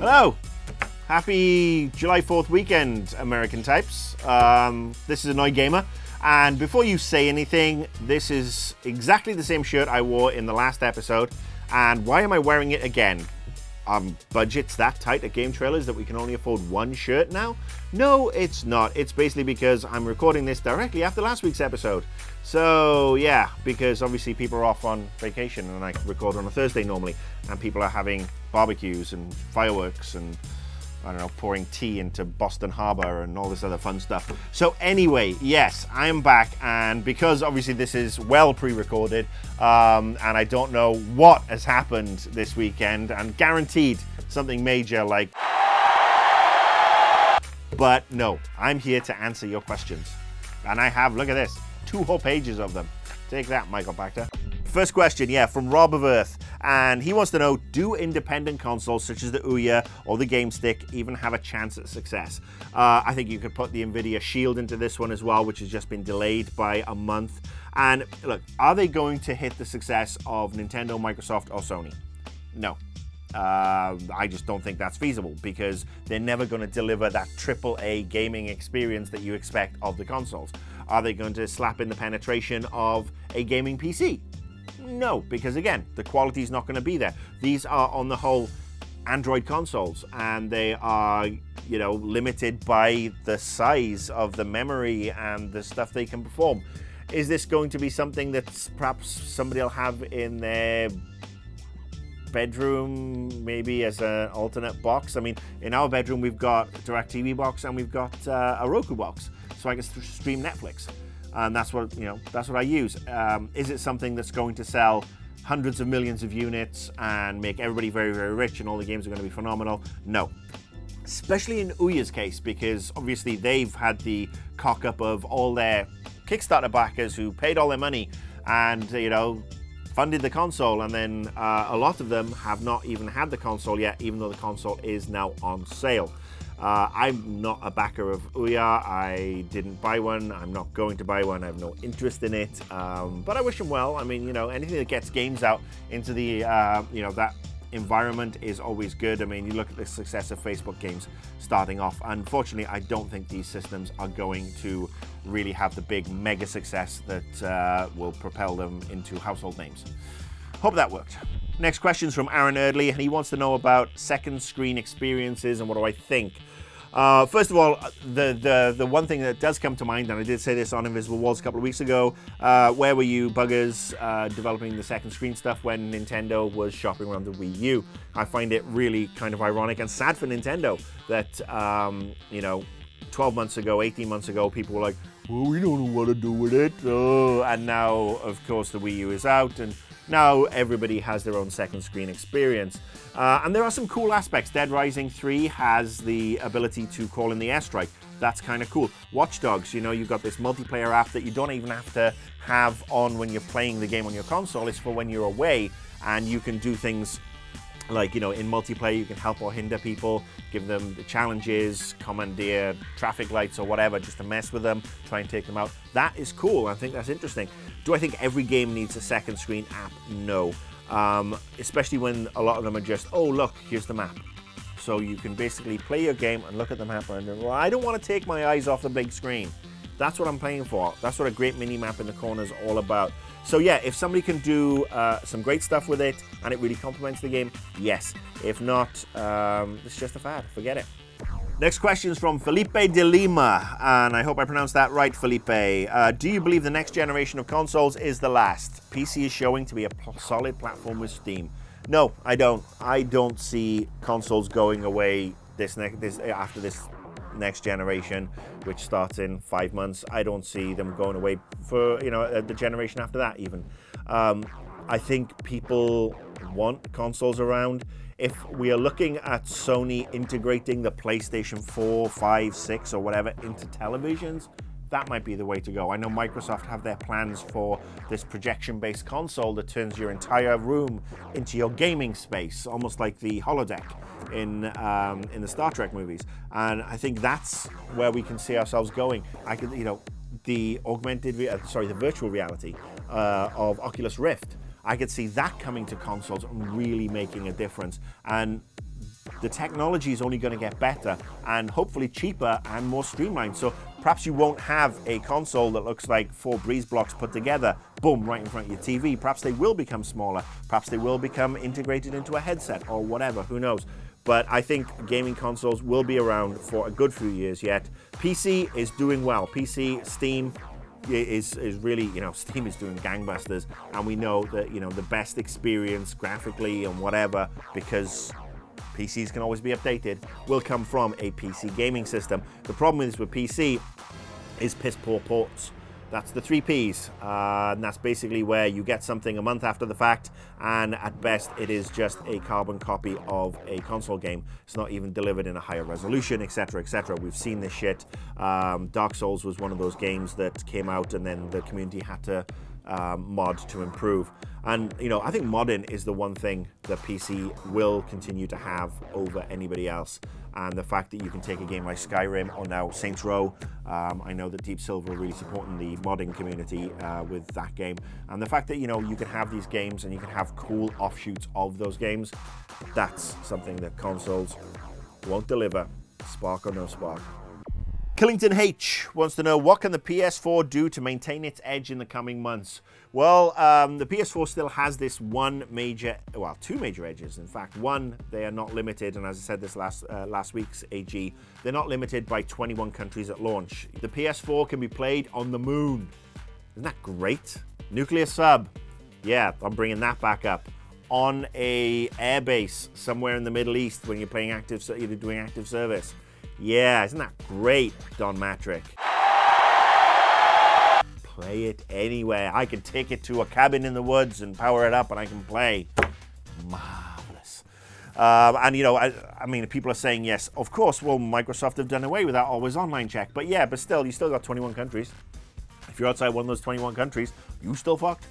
Hello! Happy July 4th weekend, American types. This is Annoyed Gamer, and before you say anything, this is exactly the same shirt I wore in the last episode, and why am I wearing it again? Budget's that tight at GameTrailers that we can only afford one shirt now? No, it's not. It's basically because I'm recording this directly after last week's episode. So yeah, because obviously people are off on vacation and I record on a Thursday normally, and people are having barbecues and fireworks and I don't know, pouring tea into Boston Harbor and all this other fun stuff. So anyway, yes, I am back, and because obviously this is well pre-recorded, and I don't know what has happened this weekend, and guaranteed something major like... But no, I'm here to answer your questions. And I have, look at this, 2 whole pages of them. Take that, Michael Pachter. First question, yeah, from Rob of Earth, and he wants to know, do independent consoles such as the Ouya or the Game Stick even have a chance at success? I think you could put the Nvidia Shield into this one as well, which has just been delayed by a month. And look, are they going to hit the success of Nintendo, Microsoft, or Sony? No. I just don't think that's feasible, because they're never going to deliver that AAA gaming experience that you expect of the consoles. Are they going to slap in the penetration of a gaming PC? No, because again, the quality is not going to be there. These are on the whole Android consoles, and they are, you know, limited by the size of the memory and the stuff they can perform. Is this going to be something that perhaps somebody will have in their bedroom, maybe as an alternate box? I mean, in our bedroom we've got a DirecTV box and we've got a Roku box, so I can stream Netflix. And that's what, you know, that's what I use. Is it something that's going to sell hundreds of millions of units and make everybody very, very rich and all the games are going to be phenomenal? No. Especially in Ouya's case, because obviously they've had the cock-up of all their Kickstarter backers who paid all their money and, you know, funded the console, and then a lot of them have not even had the console yet, even though the console is now on sale. I'm not a backer of Ouya. I didn't buy one. I'm not going to buy one. I have no interest in it. But I wish them well. I mean, you know, anything that gets games out into the, you know, that environment is always good. I mean, you look at the success of Facebook games starting off. Unfortunately, I don't think these systems are going to really have the big mega success that will propel them into household names. Hope that worked. Next question's from Aaron Erdley, and he wants to know about second screen experiences and what do I think. First of all, the one thing that does come to mind, and I did say this on Invisible Walls a couple of weeks ago, where were you buggers developing the second screen stuff when Nintendo was shopping around the Wii U? I find it really kind of ironic and sad for Nintendo that, you know, 12 months ago, 18 months ago, people were like, well, we don't know what to do with it. And now, of course, the Wii U is out, and now everybody has their own second screen experience. And there are some cool aspects. Dead Rising 3 has the ability to call in the airstrike. That's kind of cool. Watch Dogs, you know, you've got this multiplayer app that you don't even have to have on when you're playing the game on your console. It's for when you're away, and you can do things like, you know, in multiplayer you can help or hinder people, give them the challenges, commandeer traffic lights or whatever just to mess with them, try and take them out. That is cool. I think that's interesting. Do I think every game needs a second screen app? No. Especially when a lot of them are just, oh look, here's the map. So you can basically play your game and look at the map and well, I don't want to take my eyes off the big screen. That's what I'm paying for. That's what a great mini map in the corner is all about. So yeah, if somebody can do some great stuff with it and it really complements the game, yes. If not, it's just a fad. Forget it. Next question is from Felipe de Lima, and I hope I pronounced that right, Felipe. Do you believe the next generation of consoles is the last? PC is showing to be a solid platform with Steam. No, I don't. I don't see consoles going away after this next generation, which starts in 5 months. I don't see them going away for, you know, the generation after that even. I think people want consoles around. If we are looking at Sony integrating the PlayStation 4, 5, 6 or whatever into televisions, that might be the way to go. I know Microsoft have their plans for this projection-based console that turns your entire room into your gaming space, almost like the holodeck in the Star Trek movies. And I think that's where we can see ourselves going. I could, you know, the the virtual reality of Oculus Rift. I could see that coming to consoles and really making a difference. And The technology is only going to get better and hopefully cheaper and more streamlined. So perhaps you won't have a console that looks like 4 Breeze blocks put together, boom, right in front of your TV. Perhaps they will become smaller. Perhaps they will become integrated into a headset or whatever, who knows. But I think gaming consoles will be around for a good few years yet. PC is doing well. PC, Steam is really, Steam is doing gangbusters. And we know that, the best experience graphically and whatever, because PCs can always be updated, will come from a PC gaming system. The problem is with PC is piss poor ports. That's the 3 Ps, and that's basically where you get something a month after the fact, and at best it is just a carbon copy of a console game. It's not even delivered in a higher resolution, etc, etc. We've seen this shit. Dark Souls was one of those games that came out and then the community had to mod to improve. And I think modding is the one thing that PC will continue to have over anybody else. And the fact that you can take a game like Skyrim or now Saints Row, I know that Deep Silver are really supporting the modding community with that game. And the fact that you can have these games and you can have cool offshoots of those games, that's something that consoles won't deliver, spark or no spark. Killington H wants to know, what can the PS4 do to maintain its edge in the coming months? Well, the PS4 still has this two major edges. In fact, one, they are not limited, and as I said this last week's AG, they're not limited by 21 countries at launch. The PS4 can be played on the moon. Isn't that great? Nuclear sub. Yeah, I'm bringing that back up. On a airbase somewhere in the Middle East when you're playing you're doing active service. Yeah, isn't that great, Don Matrick? Play it anywhere. I can take it to a cabin in the woods and power it up and I can play. Marvelous. And I mean, people are saying, yes, of course, well, Microsoft have done away with that always online check. But yeah, but still, you still got 21 countries. If you're outside one of those 21 countries, you still fucked.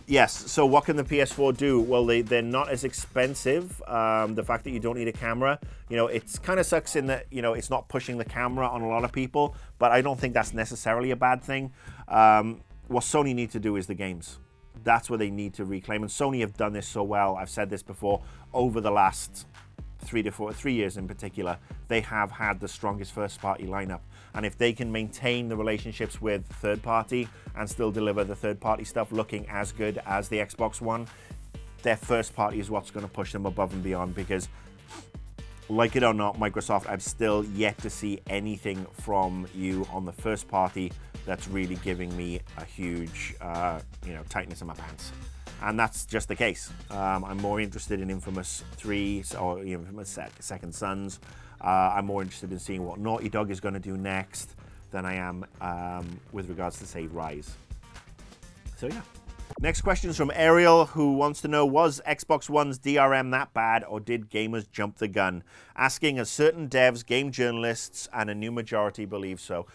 Yes, so what can the PS4 do? Well, they're not as expensive. The fact that you don't need a camera, it kind of sucks in that, it's not pushing the camera on a lot of people, but I don't think that's necessarily a bad thing. What Sony need to do is the games. That's where they need to reclaim, and Sony have done this so well. I've said this before, over the last 3 years in particular, they have had the strongest first-party lineup. And if they can maintain the relationships with third-party and still deliver the third-party stuff looking as good as the Xbox One, their first-party is what's going to push them above and beyond. Because, like it or not, Microsoft, I've still yet to see anything from you on the first-party that's really giving me a huge, tightness in my pants. And that's just the case. I'm more interested in Infamous 3 or Infamous Second Sons. I'm more interested in seeing what Naughty Dog is going to do next than I am with regards to, say, Rise. So, yeah. Next question is from Ariel, who wants to know, was Xbox One's DRM that bad, or did gamers jump the gun? Asking as certain devs, game journalists, and a new majority believe so.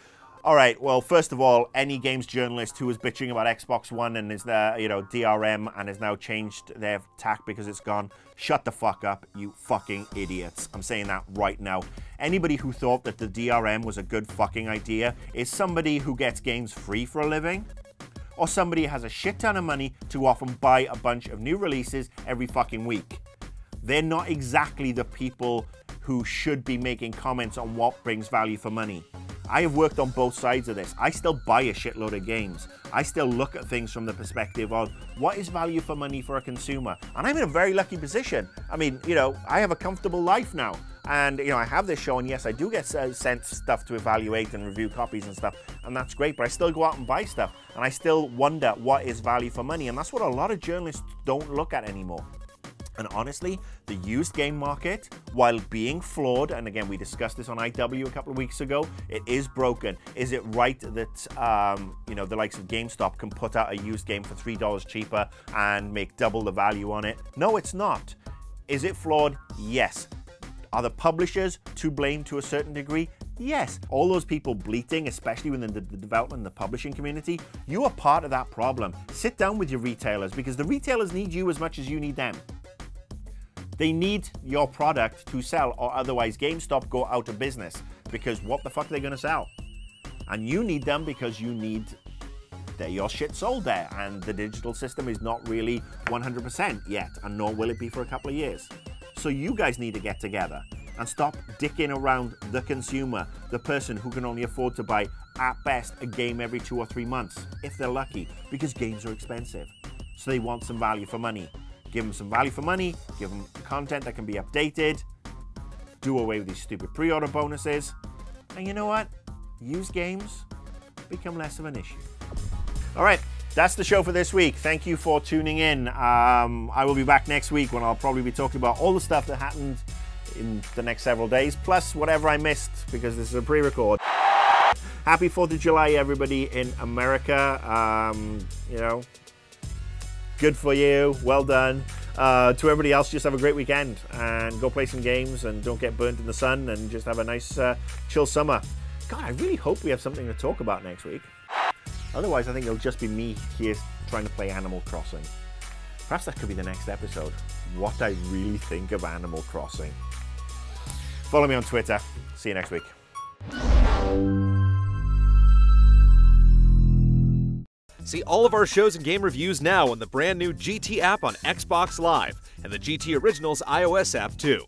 All right, well, first of all, any games journalist who was bitching about Xbox One and is there, DRM and has now changed their tack because it's gone, shut the fuck up, you fucking idiots. I'm saying that right now. Anybody who thought that the DRM was a good fucking idea is somebody who gets games free for a living, or somebody who has a shit ton of money to often buy a bunch of new releases every fucking week. They're not exactly the people who should be making comments on what brings value for money. I have worked on both sides of this. I still buy a shitload of games. I still look at things from the perspective of what is value for money for a consumer. And I'm in a very lucky position. I mean, I have a comfortable life now. And, I have this show, and yes, I do get sent stuff to evaluate and review copies and stuff. And that's great, but I still go out and buy stuff. And I still wonder what is value for money. And that's what a lot of journalists don't look at anymore. And honestly, the used game market, while being flawed, and again, we discussed this on IW a couple of weeks ago, it is broken. Is it right that, the likes of GameStop can put out a used game for $3 cheaper and make double the value on it? No, it's not. Is it flawed? Yes. Are the publishers to blame to a certain degree? Yes. All those people bleating, especially within the development and the publishing community, you are part of that problem. Sit down with your retailers, because the retailers need you as much as you need them. They need your product to sell, or otherwise GameStop go out of business, because what the fuck are they going to sell? And you need them because you need your shit sold there, and the digital system is not really 100% yet, and nor will it be for a couple of years. So you guys need to get together and stop dicking around the consumer, the person who can only afford to buy, at best, a game every 2 or 3 months, if they're lucky, because games are expensive. So they want some value for money. Give them some value for money, give them content that can be updated, do away with these stupid pre-order bonuses, and you know what? Used games become less of an issue. All right, that's the show for this week. Thank you for tuning in. I will be back next week when I'll probably be talking about all the stuff that happened in the next several days, plus whatever I missed, because this is a pre-record. Happy 4th of July, everybody in America. You know, good for you, well done. To everybody else, just have a great weekend and go play some games and don't get burnt in the sun and just have a nice chill summer. God, I really hope we have something to talk about next week. Otherwise, I think it'll just be me here trying to play Animal Crossing. Perhaps that could be the next episode. What I really think of Animal Crossing. Follow me on Twitter. See you next week. See all of our shows and game reviews now on the brand new GT app on Xbox Live and the GT Originals iOS app too.